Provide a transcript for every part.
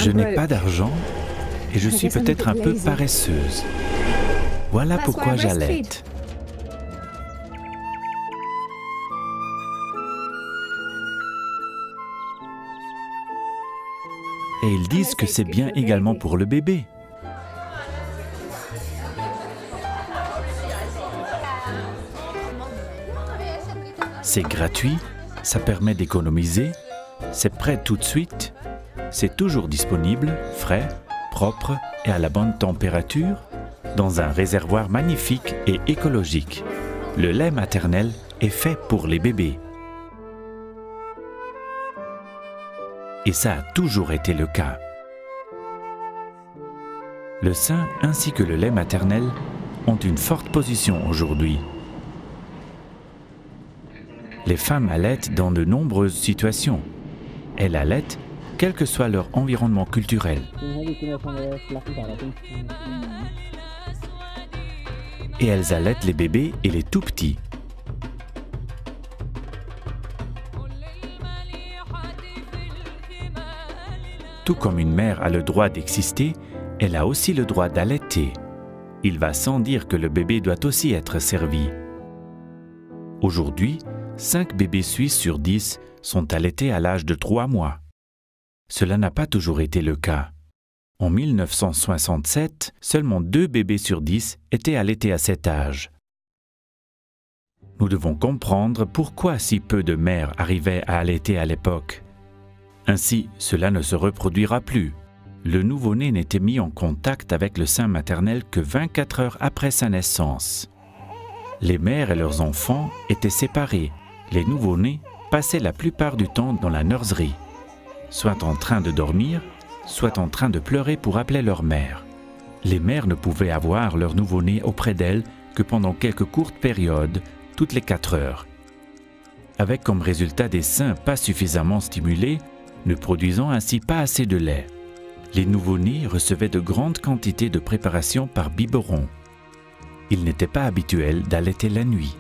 Je n'ai pas d'argent et je suis peut-être un peu paresseuse. Voilà pourquoi j'allaite. Et ils disent que c'est bien également pour le bébé. C'est gratuit, ça permet d'économiser, c'est prêt tout de suite, c'est toujours disponible, frais, propre et à la bonne température, dans un réservoir magnifique et écologique. Le lait maternel est fait pour les bébés. Et ça a toujours été le cas. Le sein ainsi que le lait maternel ont une forte position aujourd'hui. Les femmes allaitent dans de nombreuses situations. Elles allaitent, quel que soit leur environnement culturel. Et elles allaitent les bébés et les tout-petits. Tout comme une mère a le droit d'exister, elle a aussi le droit d'allaiter. Il va sans dire que le bébé doit aussi être servi. Aujourd'hui, 5 bébés suisses sur 10 sont allaités à l'âge de 3 mois. Cela n'a pas toujours été le cas. En 1967, seulement 2 bébés sur 10 étaient allaités à cet âge. Nous devons comprendre pourquoi si peu de mères arrivaient à allaiter à l'époque. Ainsi, cela ne se reproduira plus. Le nouveau-né n'était mis en contact avec le sein maternel que 24 heures après sa naissance. Les mères et leurs enfants étaient séparés. Les nouveau-nés passaient la plupart du temps dans la nurserie, soit en train de dormir, soit en train de pleurer pour appeler leur mère. Les mères ne pouvaient avoir leur nouveau-né auprès d'elles que pendant quelques courtes périodes, toutes les 4 heures. Avec comme résultat des seins pas suffisamment stimulés, ne produisant ainsi pas assez de lait. Les nouveau-nés recevaient de grandes quantités de préparation par biberon. Il n'était pas habituel d'allaiter la nuit.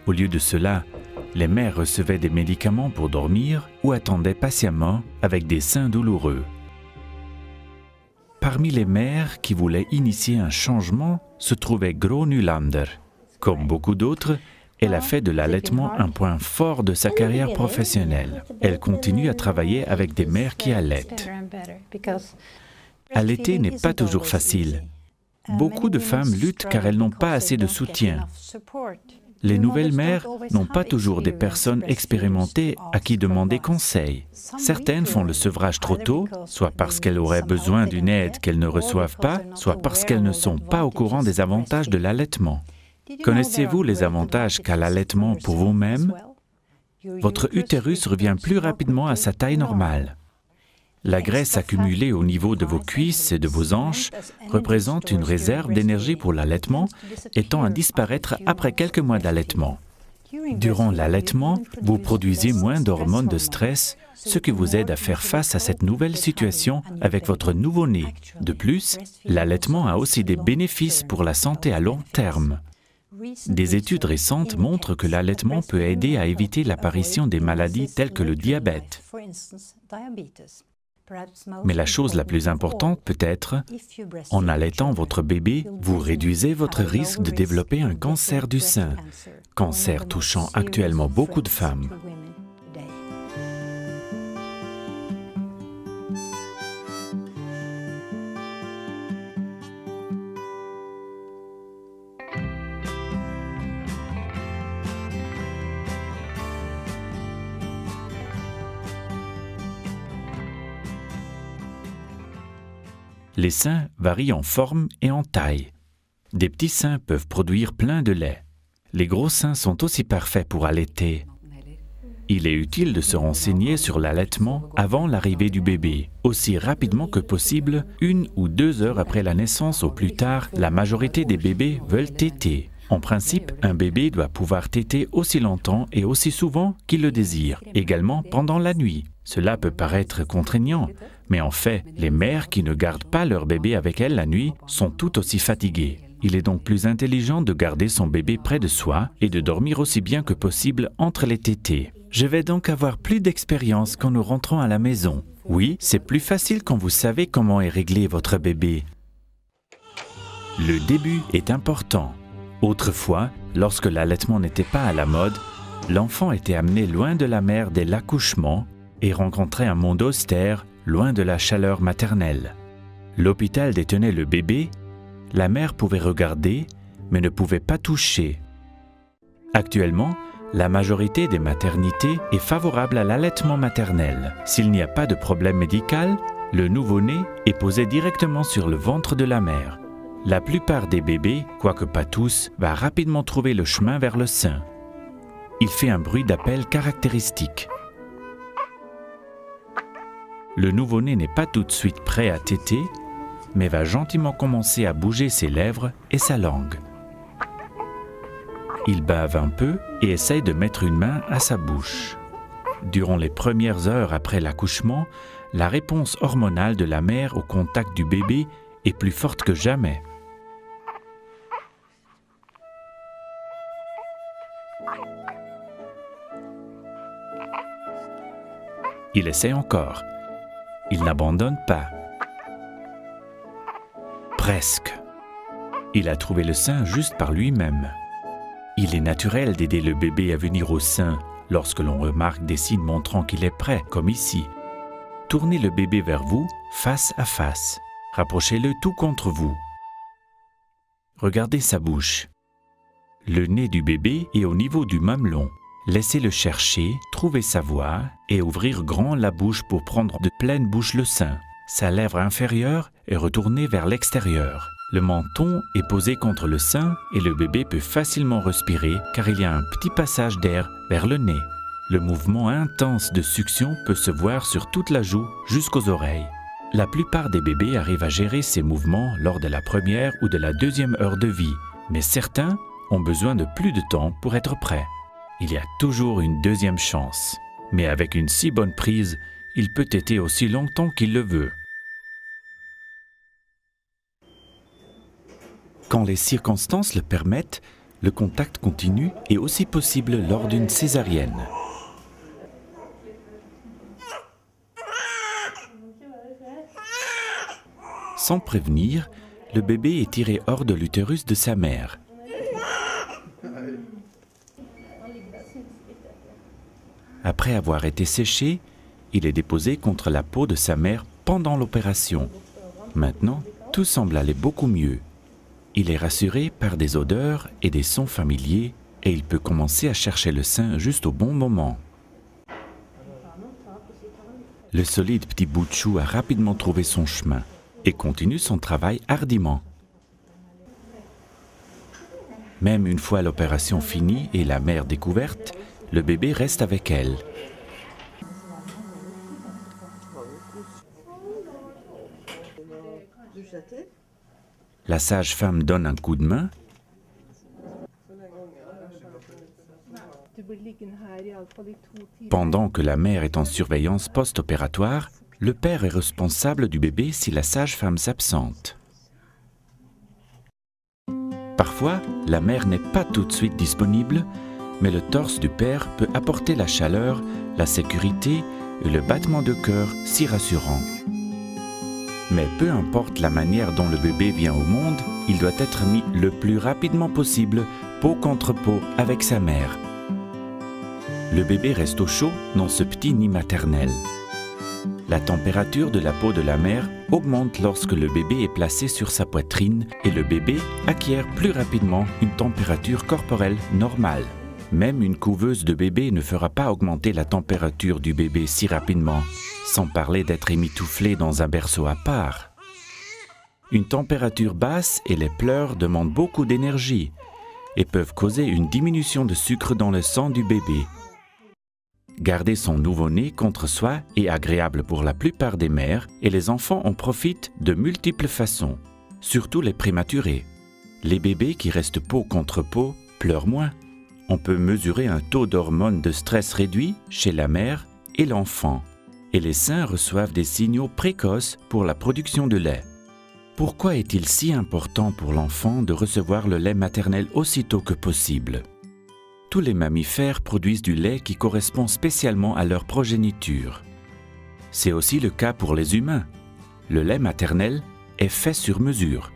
Au lieu de cela, les mères recevaient des médicaments pour dormir ou attendaient patiemment avec des seins douloureux. Parmi les mères qui voulaient initier un changement se trouvait Gro Nylander. Comme beaucoup d'autres, elle a fait de l'allaitement un point fort de sa carrière professionnelle. Elle continue à travailler avec des mères qui allaitent. Allaiter n'est pas toujours facile. Beaucoup de femmes luttent car elles n'ont pas assez de soutien. Les nouvelles mères n'ont pas toujours des personnes expérimentées à qui demander conseil. Certaines font le sevrage trop tôt, soit parce qu'elles auraient besoin d'une aide qu'elles ne reçoivent pas, soit parce qu'elles ne sont pas au courant des avantages de l'allaitement. Connaissez-vous les avantages qu'a l'allaitement pour vous-même? Votre utérus revient plus rapidement à sa taille normale. La graisse accumulée au niveau de vos cuisses et de vos hanches représente une réserve d'énergie pour l'allaitement, étant à disparaître après quelques mois d'allaitement. Durant l'allaitement, vous produisez moins d'hormones de stress, ce qui vous aide à faire face à cette nouvelle situation avec votre nouveau-né. De plus, l'allaitement a aussi des bénéfices pour la santé à long terme. Des études récentes montrent que l'allaitement peut aider à éviter l'apparition des maladies telles que le diabète. Mais la chose la plus importante peut être, en allaitant votre bébé, vous réduisez votre risque de développer un cancer du sein, cancer touchant actuellement beaucoup de femmes. Les seins varient en forme et en taille. Des petits seins peuvent produire plein de lait. Les gros seins sont aussi parfaits pour allaiter. Il est utile de se renseigner sur l'allaitement avant l'arrivée du bébé. Aussi rapidement que possible, 1 ou 2 heures après la naissance au plus tard, la majorité des bébés veulent téter. En principe, un bébé doit pouvoir téter aussi longtemps et aussi souvent qu'il le désire, également pendant la nuit. Cela peut paraître contraignant, mais en fait, les mères qui ne gardent pas leur bébé avec elles la nuit sont tout aussi fatiguées. Il est donc plus intelligent de garder son bébé près de soi et de dormir aussi bien que possible entre les tétées. Je vais donc avoir plus d'expérience quand nous rentrons à la maison. Oui, c'est plus facile quand vous savez comment est réglé votre bébé. Le début est important. Autrefois, lorsque l'allaitement n'était pas à la mode, l'enfant était amené loin de la mère dès l'accouchement et rencontrait un monde austère, loin de la chaleur maternelle. L'hôpital détenait le bébé, la mère pouvait regarder, mais ne pouvait pas toucher. Actuellement, la majorité des maternités est favorable à l'allaitement maternel. S'il n'y a pas de problème médical, le nouveau-né est posé directement sur le ventre de la mère. La plupart des bébés, quoique pas tous, va rapidement trouver le chemin vers le sein. Il fait un bruit d'appel caractéristique. Le nouveau-né n'est pas tout de suite prêt à téter, mais va gentiment commencer à bouger ses lèvres et sa langue. Il bave un peu et essaye de mettre une main à sa bouche. Durant les premières heures après l'accouchement, la réponse hormonale de la mère au contact du bébé est plus forte que jamais. Il essaie encore. Il n'abandonne pas. Presque. Il a trouvé le sein juste par lui-même. Il est naturel d'aider le bébé à venir au sein lorsque l'on remarque des signes montrant qu'il est prêt, comme ici. Tournez le bébé vers vous, face à face. Rapprochez-le tout contre vous. Regardez sa bouche. Le nez du bébé est au niveau du mamelon. Laissez-le chercher, trouver sa voie et ouvrir grand la bouche pour prendre de pleine bouche le sein. Sa lèvre inférieure est retournée vers l'extérieur. Le menton est posé contre le sein et le bébé peut facilement respirer car il y a un petit passage d'air vers le nez. Le mouvement intense de succion peut se voir sur toute la joue jusqu'aux oreilles. La plupart des bébés arrivent à gérer ces mouvements lors de la première ou de la deuxième heure de vie, mais certains ont besoin de plus de temps pour être prêts. Il y a toujours une deuxième chance, mais avec une si bonne prise, il peut téter aussi longtemps qu'il le veut. Quand les circonstances le permettent, le contact continu est aussi possible lors d'une césarienne. Sans prévenir, le bébé est tiré hors de l'utérus de sa mère. Après avoir été séché, il est déposé contre la peau de sa mère pendant l'opération. Maintenant, tout semble aller beaucoup mieux. Il est rassuré par des odeurs et des sons familiers et il peut commencer à chercher le sein juste au bon moment. Le solide petit bout de chou a rapidement trouvé son chemin et continue son travail hardiment. Même une fois l'opération finie et la mère découverte, le bébé reste avec elle. La sage-femme donne un coup de main. Pendant que la mère est en surveillance post-opératoire, le père est responsable du bébé si la sage-femme s'absente. Parfois, la mère n'est pas tout de suite disponible, mais le torse du père peut apporter la chaleur, la sécurité et le battement de cœur si rassurant. Mais peu importe la manière dont le bébé vient au monde, il doit être mis le plus rapidement possible, peau contre peau, avec sa mère. Le bébé reste au chaud dans ce petit nid maternel. La température de la peau de la mère augmente lorsque le bébé est placé sur sa poitrine et le bébé acquiert plus rapidement une température corporelle normale. Même une couveuse de bébé ne fera pas augmenter la température du bébé si rapidement, sans parler d'être émitouflé dans un berceau à part. Une température basse et les pleurs demandent beaucoup d'énergie et peuvent causer une diminution de sucre dans le sang du bébé. Garder son nouveau-né contre soi est agréable pour la plupart des mères et les enfants en profitent de multiples façons, surtout les prématurés. Les bébés qui restent peau contre peau pleurent moins. On peut mesurer un taux d'hormones de stress réduit chez la mère et l'enfant, et les seins reçoivent des signaux précoces pour la production de lait. Pourquoi est-il si important pour l'enfant de recevoir le lait maternel aussitôt que possible? Tous les mammifères produisent du lait qui correspond spécialement à leur progéniture. C'est aussi le cas pour les humains. Le lait maternel est fait sur mesure.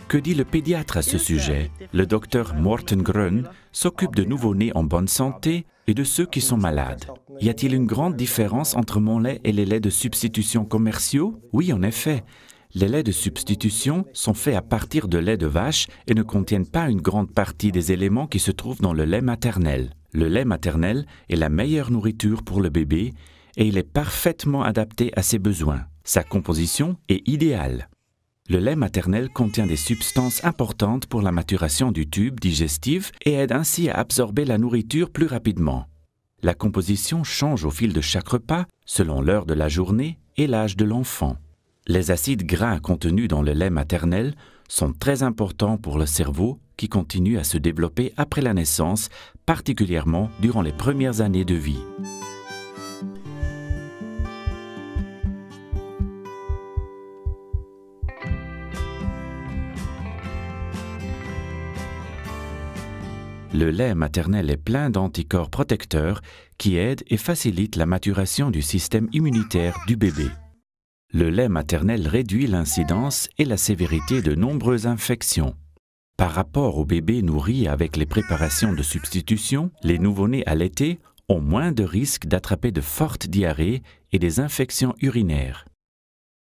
Que dit le pédiatre à ce sujet? Le docteur Morten Grön s'occupe de nouveau-nés en bonne santé et de ceux qui sont malades. Y a-t-il une grande différence entre mon lait et les laits de substitution commerciaux? Oui, en effet. Les laits de substitution sont faits à partir de lait de vache et ne contiennent pas une grande partie des éléments qui se trouvent dans le lait maternel. Le lait maternel est la meilleure nourriture pour le bébé et il est parfaitement adapté à ses besoins. Sa composition est idéale. Le lait maternel contient des substances importantes pour la maturation du tube digestif et aide ainsi à absorber la nourriture plus rapidement. La composition change au fil de chaque repas, selon l'heure de la journée et l'âge de l'enfant. Les acides gras contenus dans le lait maternel sont très importants pour le cerveau qui continue à se développer après la naissance, particulièrement durant les premières années de vie. Le lait maternel est plein d'anticorps protecteurs qui aident et facilitent la maturation du système immunitaire du bébé. Le lait maternel réduit l'incidence et la sévérité de nombreuses infections. Par rapport aux bébés nourris avec les préparations de substitution, les nouveau-nés allaités ont moins de risques d'attraper de fortes diarrhées et des infections urinaires.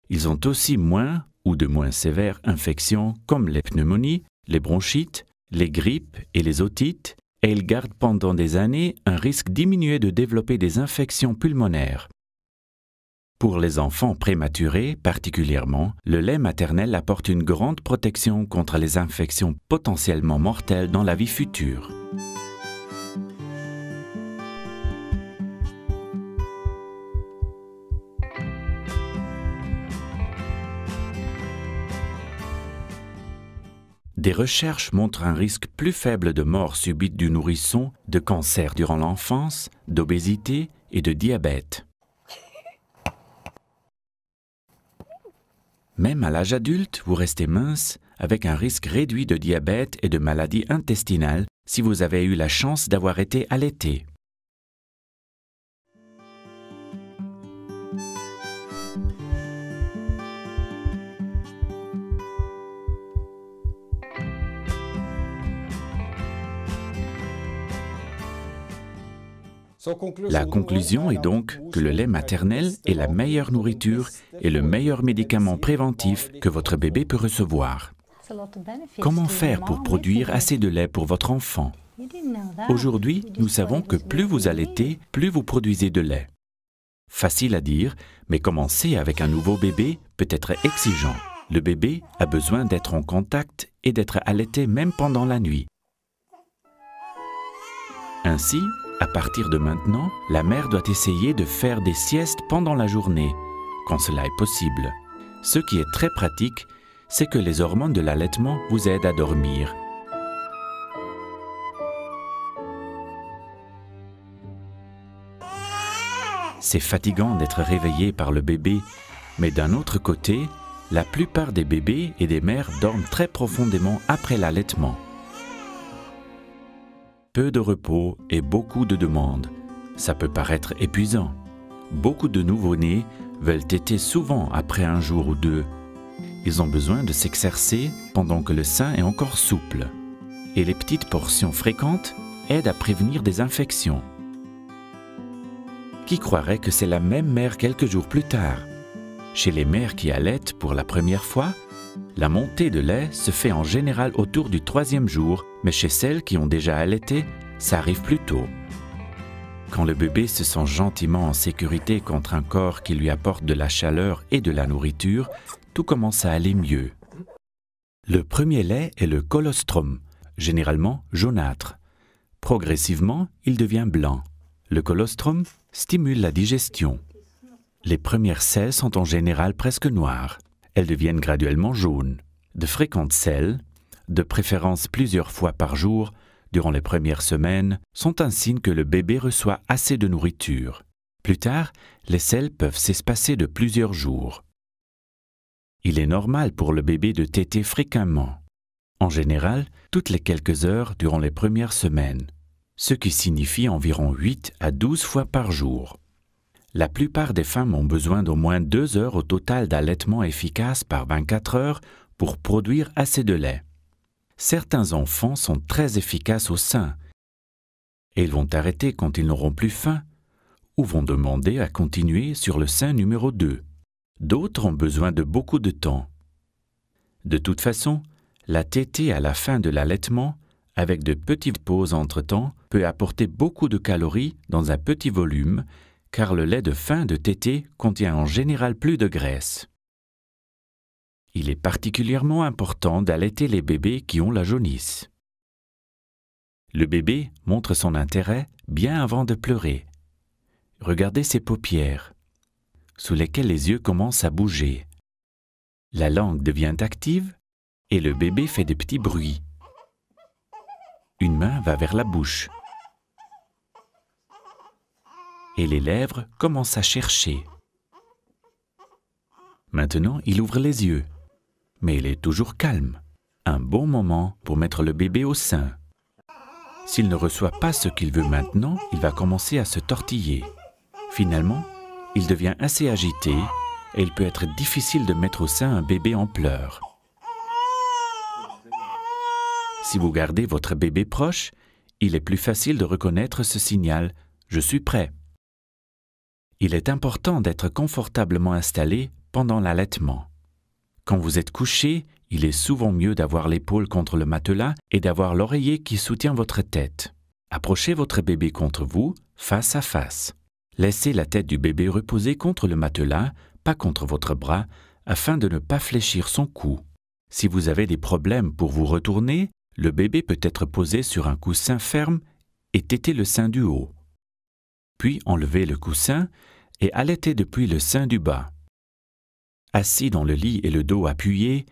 Ils ont aussi moins ou de moins sévères infections comme les pneumonies, les bronchites, les grippes et les otites, et ils gardent pendant des années un risque diminué de développer des infections pulmonaires. Pour les enfants prématurés particulièrement, le lait maternel apporte une grande protection contre les infections potentiellement mortelles dans la vie future. Des recherches montrent un risque plus faible de mort subite du nourrisson, de cancer durant l'enfance, d'obésité et de diabète. Même à l'âge adulte, vous restez mince, avec un risque réduit de diabète et de maladies intestinales si vous avez eu la chance d'avoir été allaité. La conclusion est donc que le lait maternel est la meilleure nourriture et le meilleur médicament préventif que votre bébé peut recevoir. Comment faire pour produire assez de lait pour votre enfant? Aujourd'hui, nous savons que plus vous allaitez, plus vous produisez de lait. Facile à dire, mais commencer avec un nouveau bébé peut être exigeant. Le bébé a besoin d'être en contact et d'être allaité même pendant la nuit. Ainsi, à partir de maintenant, la mère doit essayer de faire des siestes pendant la journée, quand cela est possible. Ce qui est très pratique, c'est que les hormones de l'allaitement vous aident à dormir. C'est fatigant d'être réveillé par le bébé, mais d'un autre côté, la plupart des bébés et des mères dorment très profondément après l'allaitement. Peu de repos et beaucoup de demandes. Ça peut paraître épuisant. Beaucoup de nouveau-nés veulent téter souvent après un jour ou deux. Ils ont besoin de s'exercer pendant que le sein est encore souple. Et les petites portions fréquentes aident à prévenir des infections. Qui croirait que c'est la même mère quelques jours plus tard? Chez les mères qui allaitent pour la première fois, la montée de lait se fait en général autour du 3e jour, mais chez celles qui ont déjà allaité, ça arrive plus tôt. Quand le bébé se sent gentiment en sécurité contre un corps qui lui apporte de la chaleur et de la nourriture, tout commence à aller mieux. Le premier lait est le colostrum, généralement jaunâtre. Progressivement, il devient blanc. Le colostrum stimule la digestion. Les premières selles sont en général presque noires. Elles deviennent graduellement jaunes. De fréquentes selles, de préférence plusieurs fois par jour, durant les premières semaines, sont un signe que le bébé reçoit assez de nourriture. Plus tard, les selles peuvent s'espacer de plusieurs jours. Il est normal pour le bébé de téter fréquemment. En général, toutes les quelques heures durant les premières semaines, ce qui signifie environ 8 à 12 fois par jour. La plupart des femmes ont besoin d'au moins 2 heures au total d'allaitement efficace par 24 heures pour produire assez de lait. Certains enfants sont très efficaces au sein et ils vont arrêter quand ils n'auront plus faim ou vont demander à continuer sur le sein numéro 2. D'autres ont besoin de beaucoup de temps. De toute façon, la tétée à la fin de l'allaitement, avec de petites pauses entre-temps, peut apporter beaucoup de calories dans un petit volume, car le lait de fin de tétée contient en général plus de graisse. Il est particulièrement important d'allaiter les bébés qui ont la jaunisse. Le bébé montre son intérêt bien avant de pleurer. Regardez ses paupières, sous lesquelles les yeux commencent à bouger. La langue devient active et le bébé fait des petits bruits. Une main va vers la bouche et les lèvres commencent à chercher. Maintenant, il ouvre les yeux, mais il est toujours calme. Un bon moment pour mettre le bébé au sein. S'il ne reçoit pas ce qu'il veut maintenant, il va commencer à se tortiller. Finalement, il devient assez agité et il peut être difficile de mettre au sein un bébé en pleurs. Si vous gardez votre bébé proche, il est plus facile de reconnaître ce signal « Je suis prêt ». Il est important d'être confortablement installé pendant l'allaitement. Quand vous êtes couché, il est souvent mieux d'avoir l'épaule contre le matelas et d'avoir l'oreiller qui soutient votre tête. Approchez votre bébé contre vous, face à face. Laissez la tête du bébé reposer contre le matelas, pas contre votre bras, afin de ne pas fléchir son cou. Si vous avez des problèmes pour vous retourner, le bébé peut être posé sur un coussin ferme et téter le sein du haut. Puis enlevez le coussin et allaitez depuis le sein du bas. Assis dans le lit et le dos appuyé,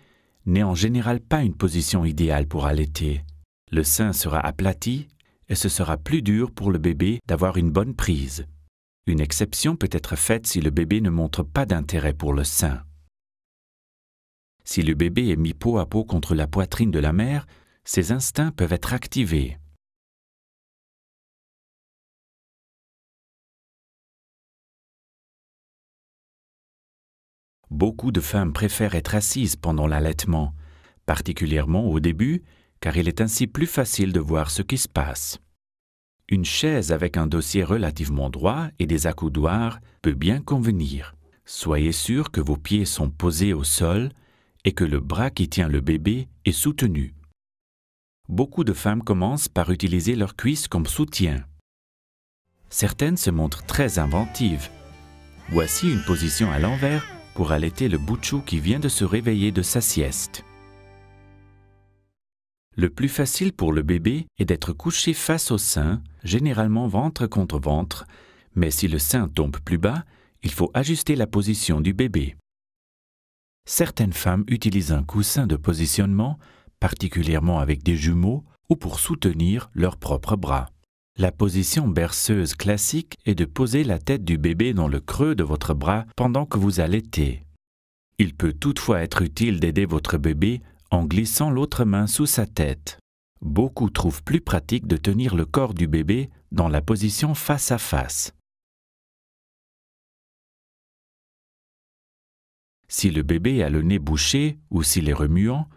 n'est en général pas une position idéale pour allaiter. Le sein sera aplati et ce sera plus dur pour le bébé d'avoir une bonne prise. Une exception peut être faite si le bébé ne montre pas d'intérêt pour le sein. Si le bébé est mis peau à peau contre la poitrine de la mère, ses instincts peuvent être activés. Beaucoup de femmes préfèrent être assises pendant l'allaitement, particulièrement au début, car il est ainsi plus facile de voir ce qui se passe. Une chaise avec un dossier relativement droit et des accoudoirs peut bien convenir. Soyez sûr que vos pieds sont posés au sol et que le bras qui tient le bébé est soutenu. Beaucoup de femmes commencent par utiliser leurs cuisses comme soutien. Certaines se montrent très inventives. Voici une position à l'envers pour allaiter le bout de chou qui vient de se réveiller de sa sieste. Le plus facile pour le bébé est d'être couché face au sein, généralement ventre contre ventre, mais si le sein tombe plus bas, il faut ajuster la position du bébé. Certaines femmes utilisent un coussin de positionnement, particulièrement avec des jumeaux, ou pour soutenir leurs propres bras. La position berceuse classique est de poser la tête du bébé dans le creux de votre bras pendant que vous allaitez. Il peut toutefois être utile d'aider votre bébé en glissant l'autre main sous sa tête. Beaucoup trouvent plus pratique de tenir le corps du bébé dans la position face à face. Si le bébé a le nez bouché ou s'il est remuant,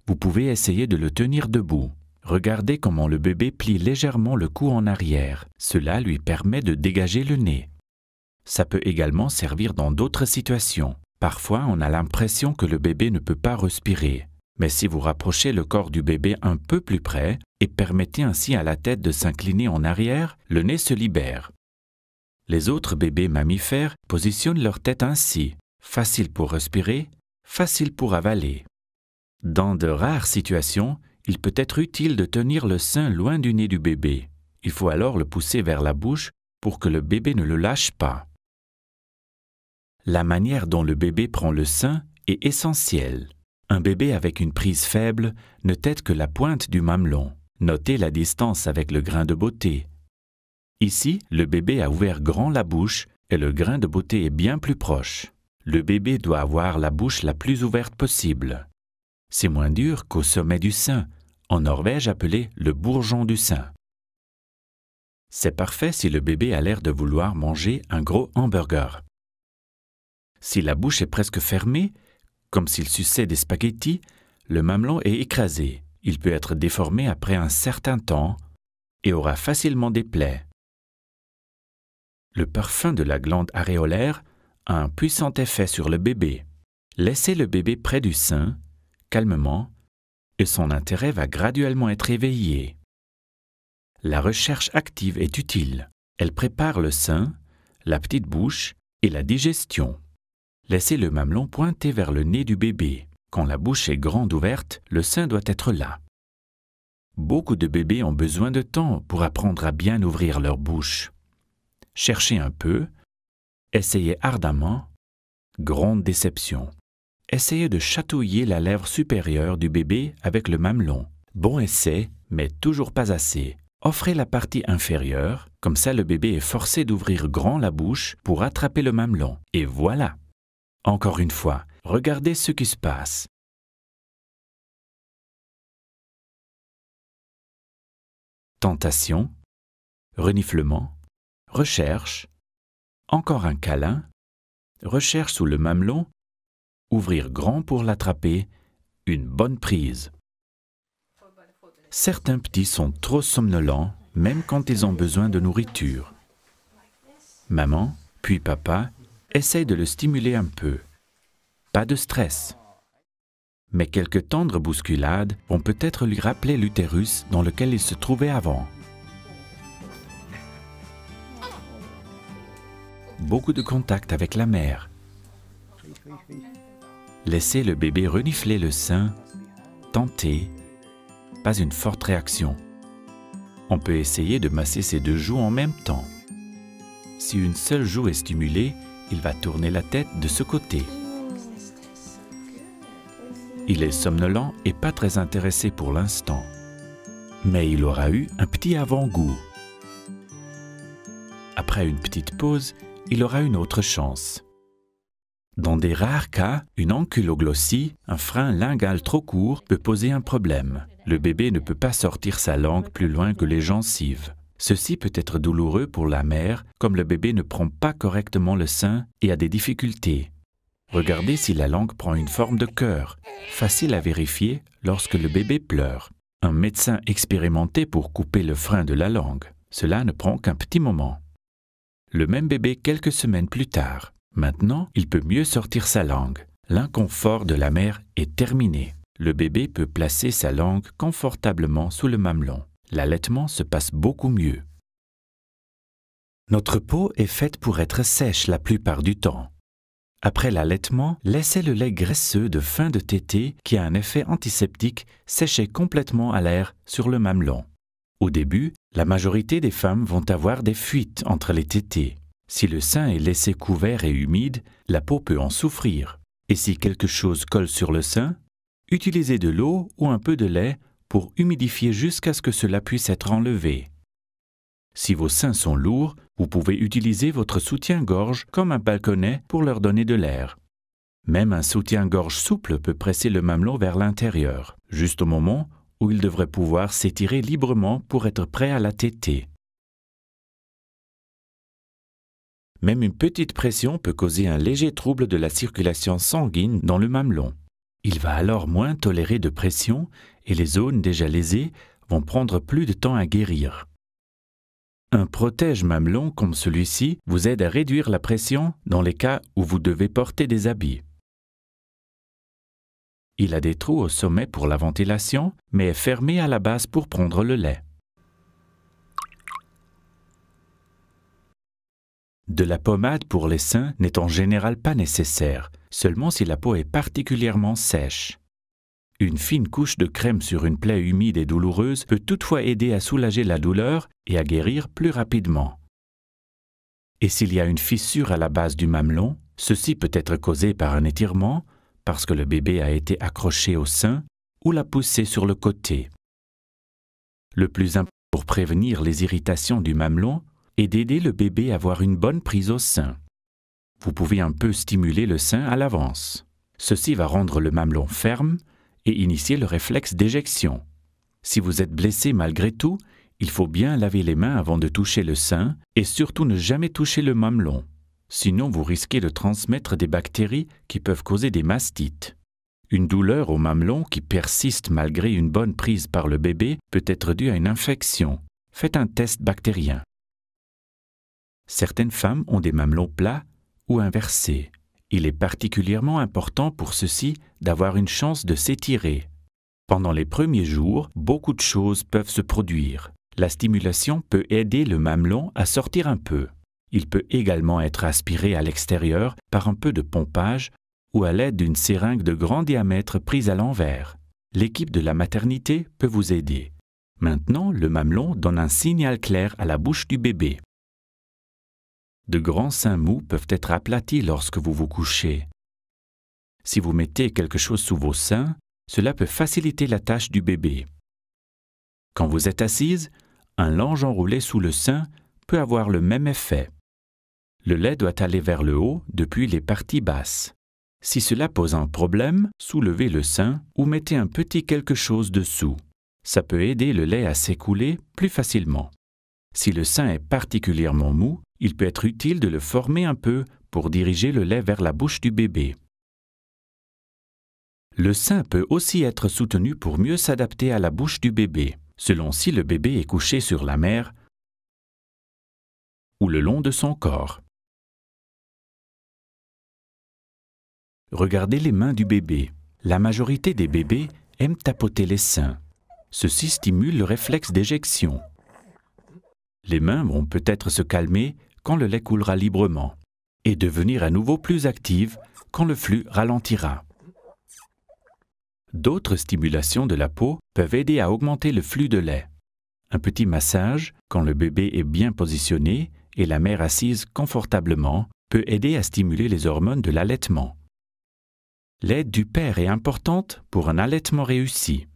vous pouvez essayer de le tenir debout. Regardez comment le bébé plie légèrement le cou en arrière. Cela lui permet de dégager le nez. Ça peut également servir dans d'autres situations. Parfois, on a l'impression que le bébé ne peut pas respirer. Mais si vous rapprochez le corps du bébé un peu plus près et permettez ainsi à la tête de s'incliner en arrière, le nez se libère. Les autres bébés mammifères positionnent leur tête ainsi. Facile pour respirer, facile pour avaler. Dans de rares situations, il peut être utile de tenir le sein loin du nez du bébé. Il faut alors le pousser vers la bouche pour que le bébé ne le lâche pas. La manière dont le bébé prend le sein est essentielle. Un bébé avec une prise faible ne tète que la pointe du mamelon. Notez la distance avec le grain de beauté. Ici, le bébé a ouvert grand la bouche et le grain de beauté est bien plus proche. Le bébé doit avoir la bouche la plus ouverte possible. C'est moins dur qu'au sommet du sein, en Norvège appelé le bourgeon du sein. C'est parfait si le bébé a l'air de vouloir manger un gros hamburger. Si la bouche est presque fermée, comme s'il suçait des spaghettis, le mamelon est écrasé. Il peut être déformé après un certain temps et aura facilement des plaies. Le parfum de la glande aréolaire a un puissant effet sur le bébé. Laissez le bébé près du sein, calmement, et son intérêt va graduellement être éveillé. La recherche active est utile. Elle prépare le sein, la petite bouche et la digestion. Laissez le mamelon pointer vers le nez du bébé. Quand la bouche est grande ouverte, le sein doit être là. Beaucoup de bébés ont besoin de temps pour apprendre à bien ouvrir leur bouche. Cherchez un peu, essayez ardemment, grande déception. Essayez de chatouiller la lèvre supérieure du bébé avec le mamelon. Bon essai, mais toujours pas assez. Offrez la partie inférieure, comme ça le bébé est forcé d'ouvrir grand la bouche pour attraper le mamelon. Et voilà! Encore une fois, regardez ce qui se passe. Tentation, reniflement, recherche, encore un câlin, recherche sous le mamelon, ouvrir grand pour l'attraper, une bonne prise. Certains petits sont trop somnolents, même quand ils ont besoin de nourriture. Maman, puis papa, essayent de le stimuler un peu. Pas de stress. Mais quelques tendres bousculades vont peut-être lui rappeler l'utérus dans lequel il se trouvait avant. Beaucoup de contact avec la mère. Laissez le bébé renifler le sein, tenter, pas une forte réaction. On peut essayer de masser ses deux joues en même temps. Si une seule joue est stimulée, il va tourner la tête de ce côté. Il est somnolent et pas très intéressé pour l'instant. Mais il aura eu un petit avant-goût. Après une petite pause, il aura une autre chance. Dans des rares cas, une ankyloglossie, un frein lingual trop court, peut poser un problème. Le bébé ne peut pas sortir sa langue plus loin que les gencives. Ceci peut être douloureux pour la mère, comme le bébé ne prend pas correctement le sein et a des difficultés. Regardez si la langue prend une forme de cœur, facile à vérifier lorsque le bébé pleure. Un médecin expérimenté pour couper le frein de la langue. Cela ne prend qu'un petit moment. Le même bébé quelques semaines plus tard. Maintenant, il peut mieux sortir sa langue. L'inconfort de la mère est terminé. Le bébé peut placer sa langue confortablement sous le mamelon. L'allaitement se passe beaucoup mieux. Notre peau est faite pour être sèche la plupart du temps. Après l'allaitement, laissez le lait graisseux de fin de tétée qui a un effet antiseptique sécher complètement à l'air sur le mamelon. Au début, la majorité des femmes vont avoir des fuites entre les tétées. Si le sein est laissé couvert et humide, la peau peut en souffrir. Et si quelque chose colle sur le sein, utilisez de l'eau ou un peu de lait pour humidifier jusqu'à ce que cela puisse être enlevé. Si vos seins sont lourds, vous pouvez utiliser votre soutien-gorge comme un balconnet pour leur donner de l'air. Même un soutien-gorge souple peut presser le mamelon vers l'intérieur, juste au moment où il devrait pouvoir s'étirer librement pour être prêt à la téter. Même une petite pression peut causer un léger trouble de la circulation sanguine dans le mamelon. Il va alors moins tolérer de pression et les zones déjà lésées vont prendre plus de temps à guérir. Un protège-mamelon comme celui-ci vous aide à réduire la pression dans les cas où vous devez porter des habits. Il a des trous au sommet pour la ventilation, mais est fermé à la base pour prendre le lait. De la pommade pour les seins n'est en général pas nécessaire, seulement si la peau est particulièrement sèche. Une fine couche de crème sur une plaie humide et douloureuse peut toutefois aider à soulager la douleur et à guérir plus rapidement. Et s'il y a une fissure à la base du mamelon, ceci peut être causé par un étirement, parce que le bébé a été accroché au sein ou l'a poussé sur le côté. Le plus important pour prévenir les irritations du mamelon est d'aider le bébé à avoir une bonne prise au sein. Vous pouvez un peu stimuler le sein à l'avance. Ceci va rendre le mamelon ferme et initier le réflexe d'éjection. Si vous êtes blessé malgré tout, Il faut bien laver les mains avant de toucher le sein et surtout ne jamais toucher le mamelon. Sinon, vous risquez de transmettre des bactéries qui peuvent causer des mastites. Une douleur au mamelon qui persiste malgré une bonne prise par le bébé peut être due à une infection. Faites un test bactérien. Certaines femmes ont des mamelons plats ou inversés. Il est particulièrement important pour ceux-ci d'avoir une chance de s'étirer. Pendant les premiers jours, beaucoup de choses peuvent se produire. La stimulation peut aider le mamelon à sortir un peu. Il peut également être aspiré à l'extérieur par un peu de pompage ou à l'aide d'une seringue de grand diamètre prise à l'envers. L'équipe de la maternité peut vous aider. Maintenant, le mamelon donne un signal clair à la bouche du bébé. De grands seins mous peuvent être aplatis lorsque vous vous couchez. Si vous mettez quelque chose sous vos seins, cela peut faciliter la tâche du bébé. Quand vous êtes assise, un lange enroulé sous le sein peut avoir le même effet. Le lait doit aller vers le haut depuis les parties basses. Si cela pose un problème, soulevez le sein ou mettez un petit quelque chose dessous. Ça peut aider le lait à s'écouler plus facilement. Si le sein est particulièrement mou, il peut être utile de le former un peu pour diriger le lait vers la bouche du bébé. Le sein peut aussi être soutenu pour mieux s'adapter à la bouche du bébé, selon si le bébé est couché sur la mère ou le long de son corps. Regardez les mains du bébé. La majorité des bébés aiment tapoter les seins. Ceci stimule le réflexe d'éjection. Les mains vont peut-être se calmer quand le lait coulera librement et devenir à nouveau plus actives quand le flux ralentira. D'autres stimulations de la peau peuvent aider à augmenter le flux de lait. Un petit massage, quand le bébé est bien positionné et la mère assise confortablement, peut aider à stimuler les hormones de l'allaitement. L'aide du père est importante pour un allaitement réussi.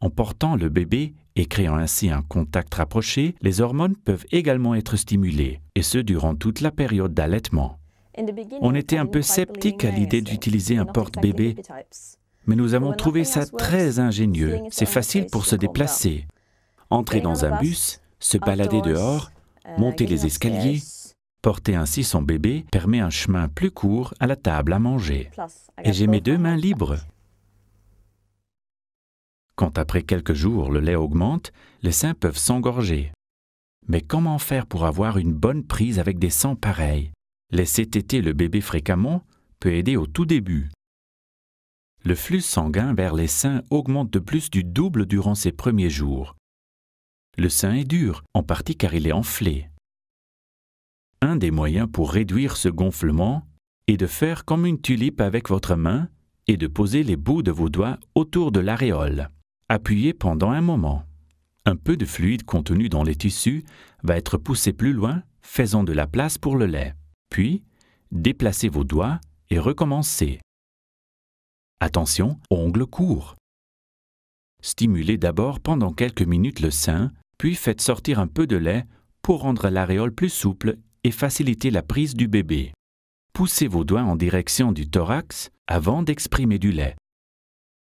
En portant le bébé et créant ainsi un contact rapproché, les hormones peuvent également être stimulées, et ce durant toute la période d'allaitement. On était un peu sceptique à l'idée d'utiliser un porte-bébé, mais nous avons trouvé ça très ingénieux. C'est facile pour se déplacer. Entrer dans un bus, se balader dehors, monter les escaliers, porter ainsi son bébé permet un chemin plus court à la table à manger. Et j'ai mes 2 mains libres. Quand après quelques jours le lait augmente, les seins peuvent s'engorger. Mais comment faire pour avoir une bonne prise avec des seins pareils? Laisser téter le bébé fréquemment peut aider au tout début. Le flux sanguin vers les seins augmente de plus du double durant ces premiers jours. Le sein est dur, en partie car il est enflé. Un des moyens pour réduire ce gonflement est de faire comme une tulipe avec votre main et de poser les bouts de vos doigts autour de l'aréole. Appuyez pendant un moment. Un peu de fluide contenu dans les tissus va être poussé plus loin, faisant de la place pour le lait. Puis, déplacez vos doigts et recommencez. Attention, ongles courts. Stimulez d'abord pendant quelques minutes le sein, puis faites sortir un peu de lait pour rendre l'aréole plus souple et faciliter la prise du bébé. Poussez vos doigts en direction du thorax avant d'exprimer du lait.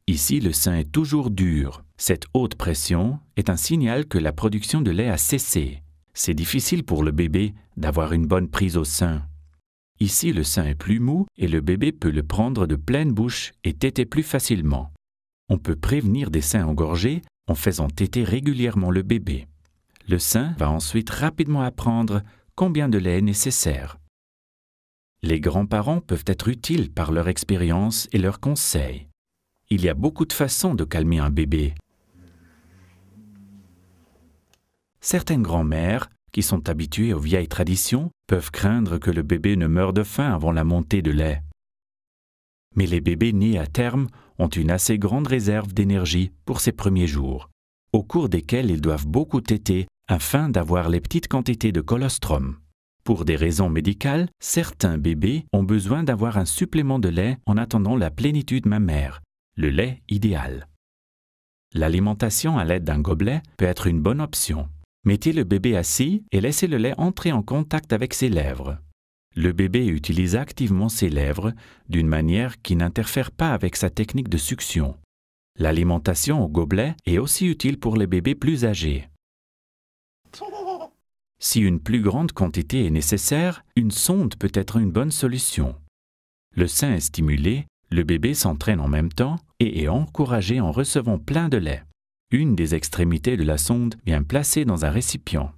Ici, le sein est toujours dur. Cette haute pression est un signal que la production de lait a cessé. C'est difficile pour le bébé d'avoir une bonne prise au sein. Ici, le sein est plus mou et le bébé peut le prendre de pleine bouche et téter plus facilement. On peut prévenir des seins engorgés en faisant téter régulièrement le bébé. Le sein va ensuite rapidement apprendre combien de lait est nécessaire. Les grands-parents peuvent être utiles par leur expérience et leurs conseils. Il y a beaucoup de façons de calmer un bébé. Certaines grand-mères, qui sont habituées aux vieilles traditions, peuvent craindre que le bébé ne meure de faim avant la montée de lait. Mais les bébés nés à terme ont une assez grande réserve d'énergie pour ces premiers jours, au cours desquels ils doivent beaucoup téter afin d'avoir les petites quantités de colostrum. Pour des raisons médicales, certains bébés ont besoin d'avoir un supplément de lait en attendant la plénitude mammaire, le lait idéal. L'alimentation à l'aide d'un gobelet peut être une bonne option. Mettez le bébé assis et laissez le lait entrer en contact avec ses lèvres. Le bébé utilise activement ses lèvres d'une manière qui n'interfère pas avec sa technique de succion. L'alimentation au gobelet est aussi utile pour les bébés plus âgés. Si une plus grande quantité est nécessaire, une sonde peut être une bonne solution. Le sein est stimulé, le bébé s'entraîne en même temps et est encouragé en recevant plein de lait. Une des extrémités de la sonde vient placer dans un récipient.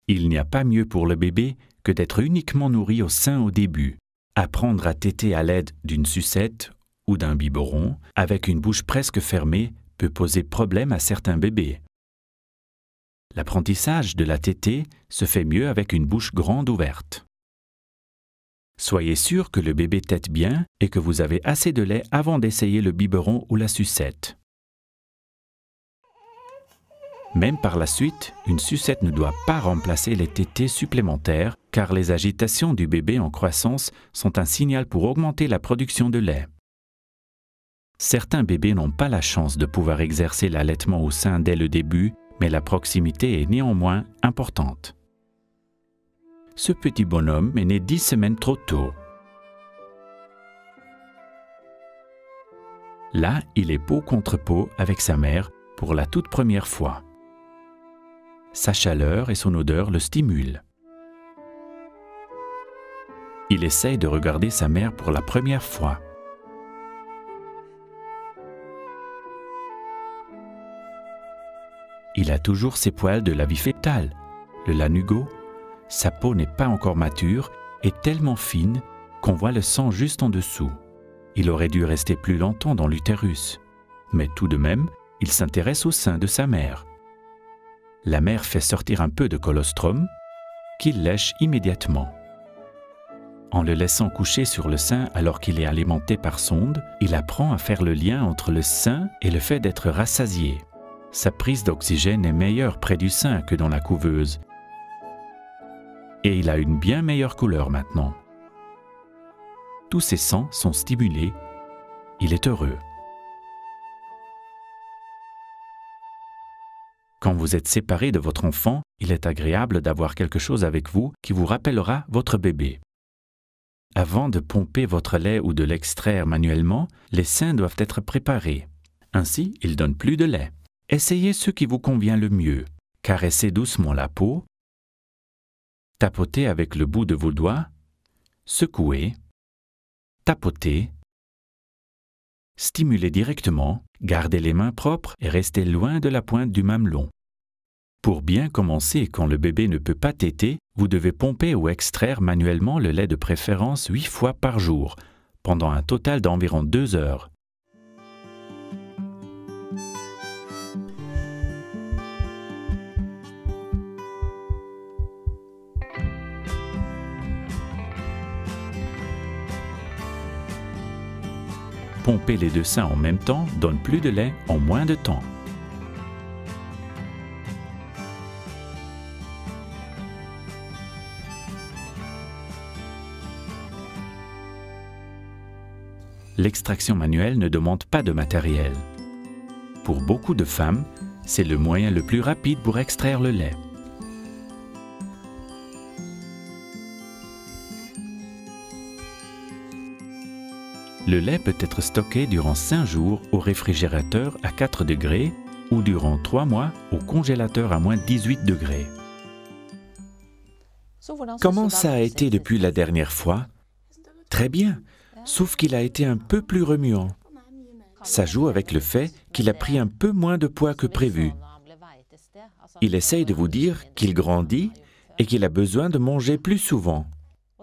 Il n'y a pas mieux pour le bébé que d'être uniquement nourri au sein au début. Apprendre à téter à l'aide d'une sucette ou d'un biberon avec une bouche presque fermée peut poser problème à certains bébés. L'apprentissage de la tétée se fait mieux avec une bouche grande ouverte. Soyez sûr que le bébé tète bien et que vous avez assez de lait avant d'essayer le biberon ou la sucette. Même par la suite, une sucette ne doit pas remplacer les tétées supplémentaires car les agitations du bébé en croissance sont un signal pour augmenter la production de lait. Certains bébés n'ont pas la chance de pouvoir exercer l'allaitement au sein dès le début, mais la proximité est néanmoins importante. Ce petit bonhomme est né 10 semaines trop tôt. Là, il est peau contre peau avec sa mère pour la toute première fois. Sa chaleur et son odeur le stimulent. Il essaye de regarder sa mère pour la première fois. Il a toujours ses poils de la vie fœtale, le lanugo. Sa peau n'est pas encore mature et tellement fine qu'on voit le sang juste en dessous. Il aurait dû rester plus longtemps dans l'utérus. Mais tout de même, il s'intéresse au sein de sa mère. La mère fait sortir un peu de colostrum qu'il lèche immédiatement. En le laissant coucher sur le sein alors qu'il est alimenté par sonde, il apprend à faire le lien entre le sein et le fait d'être rassasié. Sa prise d'oxygène est meilleure près du sein que dans la couveuse. Et il a une bien meilleure couleur maintenant. Tous ses sens sont stimulés. Il est heureux. Quand vous êtes séparé de votre enfant, il est agréable d'avoir quelque chose avec vous qui vous rappellera votre bébé. Avant de pomper votre lait ou de l'extraire manuellement, les seins doivent être préparés. Ainsi, il donne plus de lait. Essayez ce qui vous convient le mieux. Caressez doucement la peau. Tapotez avec le bout de vos doigts. Secouez. Tapotez. Stimulez directement. Gardez les mains propres et restez loin de la pointe du mamelon. Pour bien commencer, quand le bébé ne peut pas téter, vous devez pomper ou extraire manuellement le lait de préférence 8 fois par jour, pendant un total d'environ 2 heures. Pomper les deux seins en même temps donne plus de lait en moins de temps. L'extraction manuelle ne demande pas de matériel. Pour beaucoup de femmes, c'est le moyen le plus rapide pour extraire le lait. Le lait peut être stocké durant 5 jours au réfrigérateur à 4 degrés ou durant 3 mois au congélateur à moins 18 degrés. Comment ça a été depuis la dernière fois? Très bien, sauf qu'il a été un peu plus remuant. Ça joue avec le fait qu'il a pris un peu moins de poids que prévu. Il essaye de vous dire qu'il grandit et qu'il a besoin de manger plus souvent.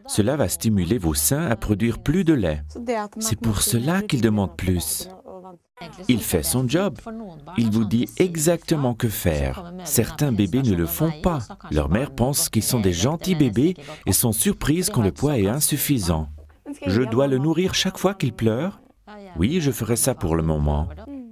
Cela va stimuler vos seins à produire plus de lait. C'est pour cela qu'il demande plus. Il fait son job. Il vous dit exactement que faire. Certains bébés ne le font pas. Leur mère pense qu'ils sont des gentils bébés et sont surprises quand le poids est insuffisant. Je dois le nourrir chaque fois qu'il pleure? Oui, je ferai ça pour le moment.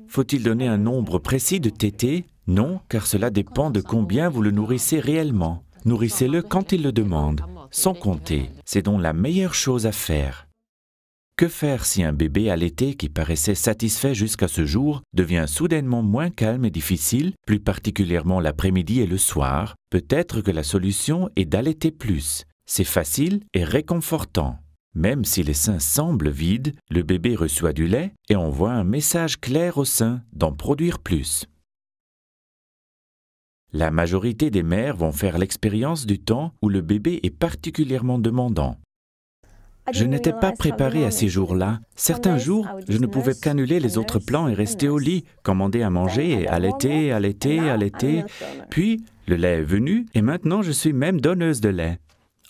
Faut-il donner un nombre précis de tétées? Non, car cela dépend de combien vous le nourrissez réellement. Nourrissez-le quand il le demande, sans compter. C'est donc la meilleure chose à faire. Que faire si un bébé allaité qui paraissait satisfait jusqu'à ce jour devient soudainement moins calme et difficile, plus particulièrement l'après-midi et le soir? Peut-être que la solution est d'allaiter plus. C'est facile et réconfortant. Même si les seins semblent vides, le bébé reçoit du lait et envoie un message clair au sein d'en produire plus. La majorité des mères vont faire l'expérience du temps où le bébé est particulièrement demandant. Je n'étais pas préparée à ces jours-là. Certains jours, je ne pouvais qu'annuler les autres plans et rester au lit, commander à manger et allaiter. Puis, le lait est venu et maintenant je suis même donneuse de lait.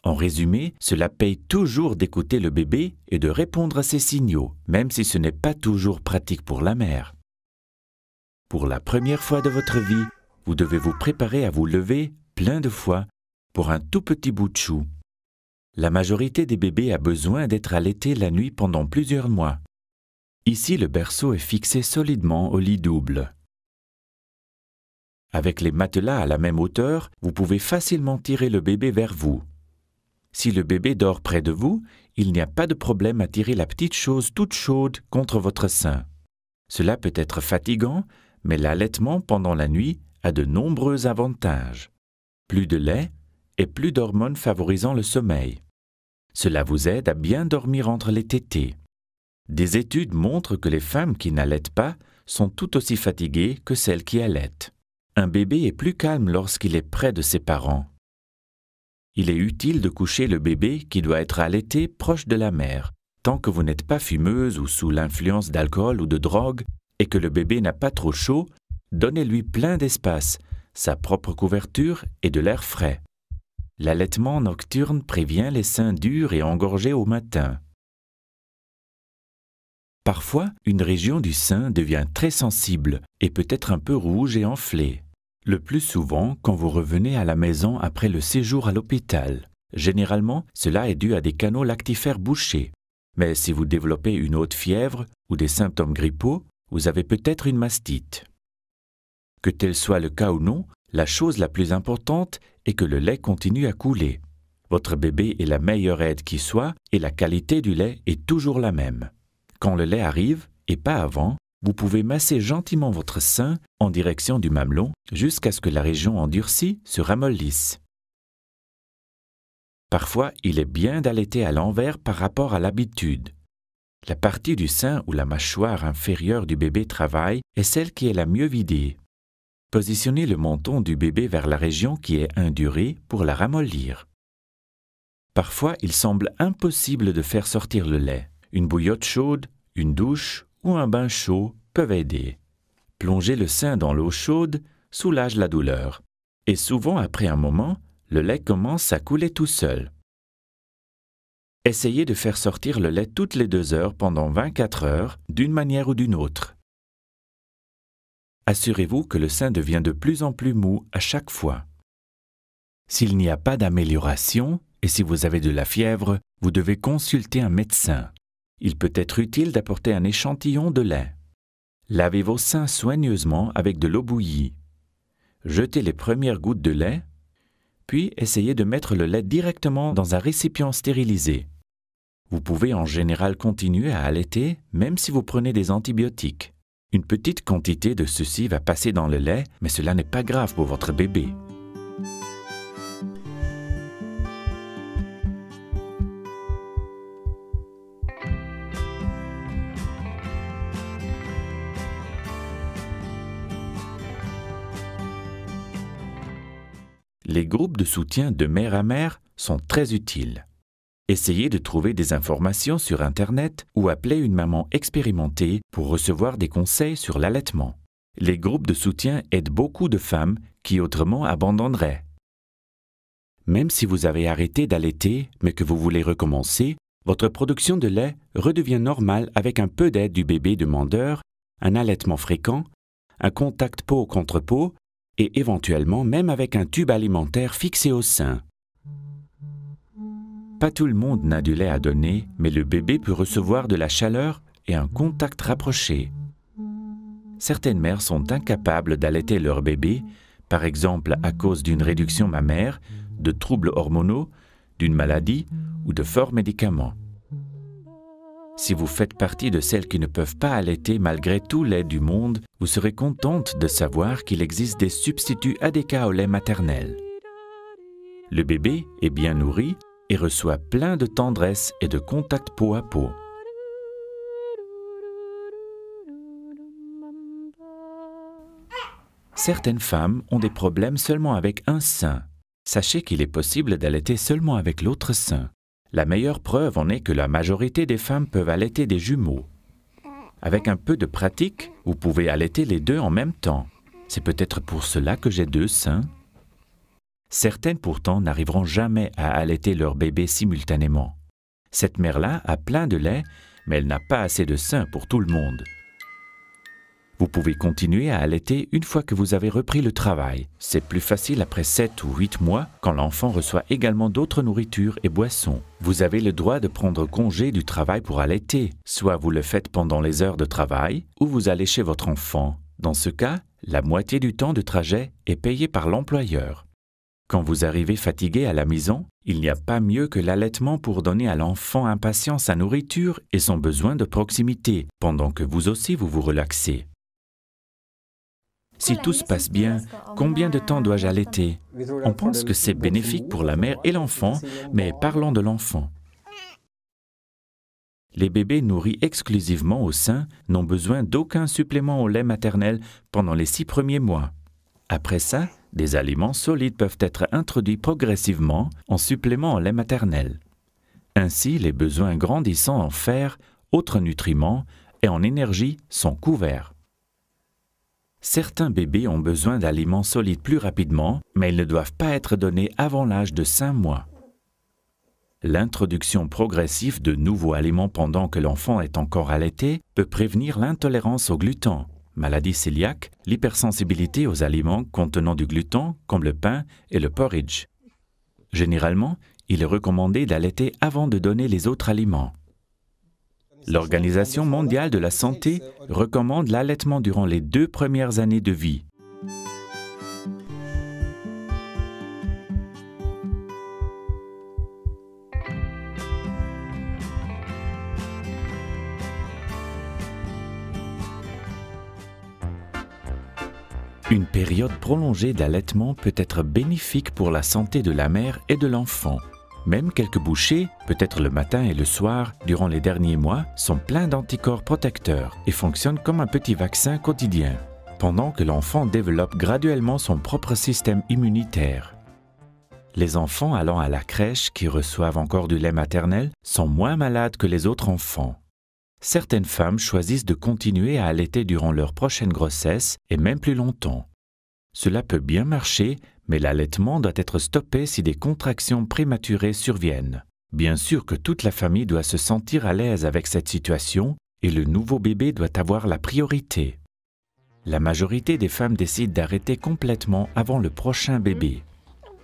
En résumé, cela paye toujours d'écouter le bébé et de répondre à ses signaux, même si ce n'est pas toujours pratique pour la mère. Pour la première fois de votre vie, vous devez vous préparer à vous lever plein de fois pour un tout petit bout de chou. La majorité des bébés a besoin d'être allaités la nuit pendant plusieurs mois. Ici, le berceau est fixé solidement au lit double. Avec les matelas à la même hauteur, vous pouvez facilement tirer le bébé vers vous. Si le bébé dort près de vous, il n'y a pas de problème à tirer la petite chose toute chaude contre votre sein. Cela peut être fatigant, mais l'allaitement pendant la nuit a de nombreux avantages. Plus de lait et plus d'hormones favorisant le sommeil. Cela vous aide à bien dormir entre les tétées. Des études montrent que les femmes qui n'allaitent pas sont tout aussi fatiguées que celles qui allaitent. Un bébé est plus calme lorsqu'il est près de ses parents. Il est utile de coucher le bébé qui doit être allaité proche de la mère, tant que vous n'êtes pas fumeuse ou sous l'influence d'alcool ou de drogue et que le bébé n'a pas trop chaud, donnez-lui plein d'espace, sa propre couverture et de l'air frais. L'allaitement nocturne prévient les seins durs et engorgés au matin. Parfois, une région du sein devient très sensible et peut être un peu rouge et enflée. Le plus souvent quand vous revenez à la maison après le séjour à l'hôpital. Généralement, cela est dû à des canaux lactifères bouchés. Mais si vous développez une haute fièvre ou des symptômes grippaux, vous avez peut-être une mastite. Que tel soit le cas ou non, la chose la plus importante est que le lait continue à couler. Votre bébé est la meilleure aide qui soit et la qualité du lait est toujours la même. Quand le lait arrive, et pas avant, vous pouvez masser gentiment votre sein en direction du mamelon jusqu'à ce que la région endurcie se ramollisse. Parfois, il est bien d'allaiter à l'envers par rapport à l'habitude. La partie du sein où la mâchoire inférieure du bébé travaille est celle qui est la mieux vidée. Positionnez le menton du bébé vers la région qui est indurée pour la ramollir. Parfois, il semble impossible de faire sortir le lait. Une bouillotte chaude, une douche ou un bain chaud peuvent aider. Plonger le sein dans l'eau chaude soulage la douleur. Et souvent, après un moment, le lait commence à couler tout seul. Essayez de faire sortir le lait toutes les 2 heures pendant 24 heures, d'une manière ou d'une autre. Assurez-vous que le sein devient de plus en plus mou à chaque fois. S'il n'y a pas d'amélioration, et si vous avez de la fièvre, vous devez consulter un médecin. Il peut être utile d'apporter un échantillon de lait. Lavez vos seins soigneusement avec de l'eau bouillie. Jetez les premières gouttes de lait, puis essayez de mettre le lait directement dans un récipient stérilisé. Vous pouvez en général continuer à allaiter même si vous prenez des antibiotiques. Une petite quantité de ceci va passer dans le lait, mais cela n'est pas grave pour votre bébé. Les groupes de soutien de mère à mère sont très utiles. Essayez de trouver des informations sur Internet ou appelez une maman expérimentée pour recevoir des conseils sur l'allaitement. Les groupes de soutien aident beaucoup de femmes qui autrement abandonneraient. Même si vous avez arrêté d'allaiter mais que vous voulez recommencer, votre production de lait redevient normale avec un peu d'aide du bébé demandeur, un allaitement fréquent, un contact peau contre peau et éventuellement même avec un tube alimentaire fixé au sein. Pas tout le monde n'a du lait à donner, mais le bébé peut recevoir de la chaleur et un contact rapproché. Certaines mères sont incapables d'allaiter leur bébé, par exemple à cause d'une réduction mammaire, de troubles hormonaux, d'une maladie ou de forts médicaments. Si vous faites partie de celles qui ne peuvent pas allaiter malgré tout lait du monde, vous serez contente de savoir qu'il existe des substituts adéquats au lait maternel. Le bébé est bien nourri, et reçoit plein de tendresse et de contact peau à peau. Certaines femmes ont des problèmes seulement avec un sein. Sachez qu'il est possible d'allaiter seulement avec l'autre sein. La meilleure preuve en est que la majorité des femmes peuvent allaiter des jumeaux. Avec un peu de pratique, vous pouvez allaiter les deux en même temps. C'est peut-être pour cela que j'ai deux seins. Certaines pourtant n'arriveront jamais à allaiter leur bébé simultanément. Cette mère-là a plein de lait, mais elle n'a pas assez de sein pour tout le monde. Vous pouvez continuer à allaiter une fois que vous avez repris le travail. C'est plus facile après 7 ou 8 mois quand l'enfant reçoit également d'autres nourritures et boissons. Vous avez le droit de prendre congé du travail pour allaiter. Soit vous le faites pendant les heures de travail ou vous allez chez votre enfant. Dans ce cas, la moitié du temps de trajet est payé par l'employeur. Quand vous arrivez fatigué à la maison, il n'y a pas mieux que l'allaitement pour donner à l'enfant impatient sa nourriture et son besoin de proximité, pendant que vous aussi vous vous relaxez. Si tout se passe bien, combien de temps dois-je allaiter? On pense que c'est bénéfique pour la mère et l'enfant, mais parlons de l'enfant. Les bébés nourris exclusivement au sein n'ont besoin d'aucun supplément au lait maternel pendant les 6 premiers mois. Après ça, des aliments solides peuvent être introduits progressivement en supplément au lait maternel. Ainsi, les besoins grandissants en fer, autres nutriments et en énergie sont couverts. Certains bébés ont besoin d'aliments solides plus rapidement, mais ils ne doivent pas être donnés avant l'âge de 5 mois. L'introduction progressive de nouveaux aliments pendant que l'enfant est encore allaité peut prévenir l'intolérance au gluten, maladie cœliaque, l'hypersensibilité aux aliments contenant du gluten comme le pain et le porridge. Généralement, il est recommandé d'allaiter avant de donner les autres aliments. L'Organisation mondiale de la santé recommande l'allaitement durant les 2 premières années de vie. Une période prolongée d'allaitement peut être bénéfique pour la santé de la mère et de l'enfant. Même quelques bouchées, peut-être le matin et le soir, durant les derniers mois, sont pleins d'anticorps protecteurs et fonctionnent comme un petit vaccin quotidien, pendant que l'enfant développe graduellement son propre système immunitaire. Les enfants allant à la crèche qui reçoivent encore du lait maternel sont moins malades que les autres enfants. Certaines femmes choisissent de continuer à allaiter durant leur prochaine grossesse et même plus longtemps. Cela peut bien marcher, mais l'allaitement doit être stoppé si des contractions prématurées surviennent. Bien sûr que toute la famille doit se sentir à l'aise avec cette situation et le nouveau bébé doit avoir la priorité. La majorité des femmes décident d'arrêter complètement avant le prochain bébé.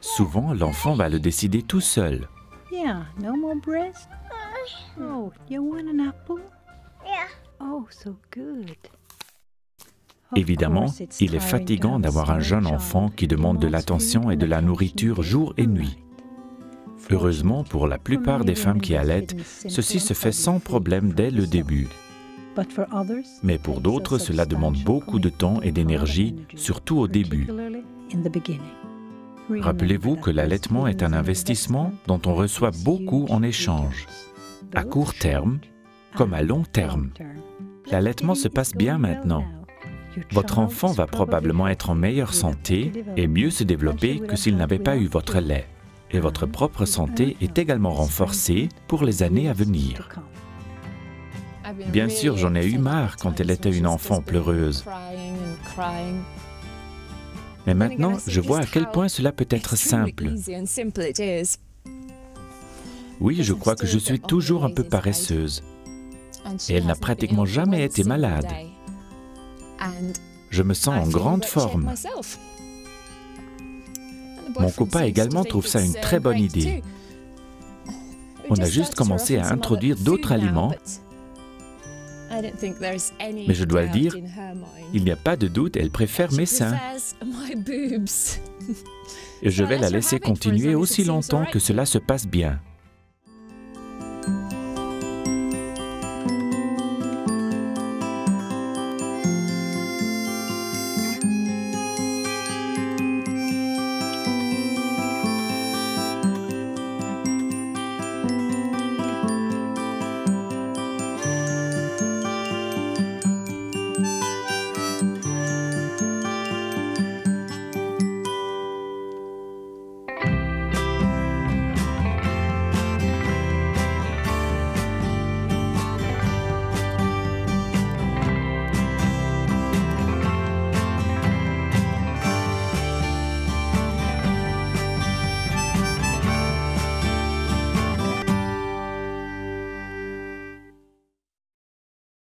Souvent, l'enfant va le décider tout seul. Yeah, no more breast? Oh, you want an apple? Yeah. Oh, so good. Évidemment, il est fatigant d'avoir un jeune enfant qui demande de l'attention et de la nourriture jour et nuit. Heureusement, pour la plupart des femmes qui allaitent, ceci se fait sans problème dès le début. Mais pour d'autres, cela demande beaucoup de temps et d'énergie, surtout au début. Rappelez-vous que l'allaitement est un investissement dont on reçoit beaucoup en échange, à court terme comme à long terme. L'allaitement se passe bien maintenant. Votre enfant va probablement être en meilleure santé et mieux se développer que s'il n'avait pas eu votre lait. Et votre propre santé est également renforcée pour les années à venir. Bien sûr, j'en ai eu marre quand elle était une enfant pleureuse. Mais maintenant, je vois à quel point cela peut être simple. Oui, je crois que je suis toujours un peu paresseuse. Et elle n'a pratiquement jamais été malade. Je me sens en grande forme. Mon copain également trouve ça une très bonne idée. On a juste commencé à introduire d'autres aliments. Mais je dois le dire, il n'y a pas de doute, elle préfère mes seins. Et je vais la laisser continuer aussi longtemps que cela se passe bien.